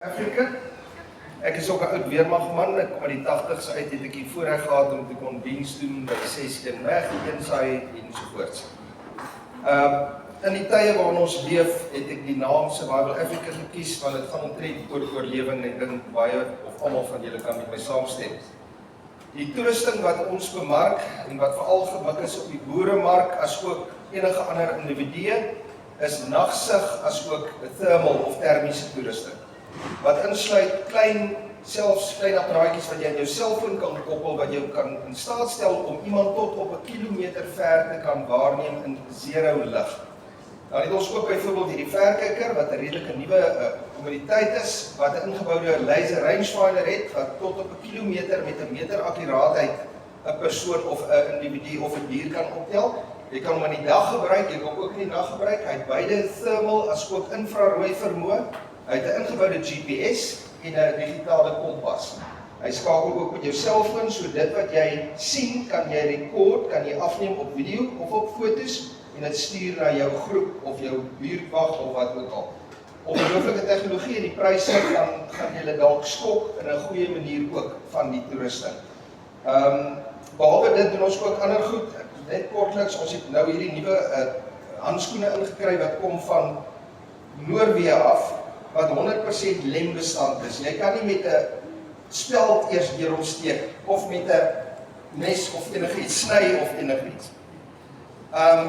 Afrika. Ek is ook 'n oud weermagman, ek kom uit die 80s uit, het ek die voorreg gehad om te kon diens doen by 6-1 weg, eensaai ensovoorts. In die tye waarin ons leef, het ek die naam Survival Africa gekies, want dit gaan omtrent oor oorlewing, en ek dink baie of almal van julle kan met my saamstem. Die toerusting wat ons bemark, en wat veral gemik is op die boeremark, as ook enige ander individue, is nagsig as ook thermal of termiese toerusting. Wat insluit selfs klein apparaatjies wat jy aan jou selfoon kan koppel, wat jou kan in staat stel om iemand tot op 'n kilometer ver te kan waarneem in zero lig. Dan het ons ook byvoorbeeld hierdie verkyker, wat 'n redelike nuwe kommoditeit is, wat 'n ingeboude laser rangefinder het, wat tot op 'n kilometer met 'n meter akkuraatheid 'n persoon of 'n individu of 'n dier kan optel. Jy kan hom in die dag gebruik, jy kan hom ook in die nag gebruik. Hy het beide thermal as ook infrarooi vermoë. Hy het 'n ingeboude GPS en 'n digitale kompas. Hy skakel ook met jou selfoon, so dit wat jy sien, kan jy rekord, kan jy afneem op video of op foto's en dit stuur na jou groep of jou buurtwag of wat ook al. Ongelooflike tegnologie en die pryse gaan julle dalk skok in 'n goeie manier ook van die toerusting. Behalwe dit doen ons ook ander goed. Net kortliks, ons het nou hierdie nuwe handskoene ingekry wat kom van Noorwe af, wat 100% lembestand is. Jy kan nie met 'n speld eers deur hom steek, of met 'n mes of enigiets sny of enigiets.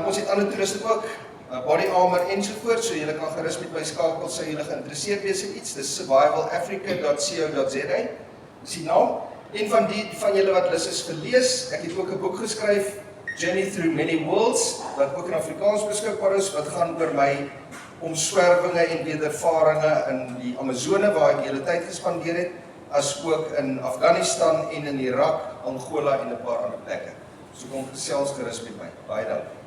Ons het ander toerusting ook, body armor ensovoorts, so julle kan gerus met my skakel, sou julle geïnteresseerd wees in iets. Dis survivalafrica.co.za, dis die naam. Een van julle wat lus is vir lees, ek het ook 'n boek geskryf, Journey Through Many Worlds, wat ook in Afrikaans beskikbaar is, wat gaan oor my omswervinge en wedervarings in die Amazone, waar ek die hele tyd gespandeer het, as ook in Afghanistan en in Irak, Angola en 'n paar ander plekke. So kom gesels gerus met my. Baie dankie.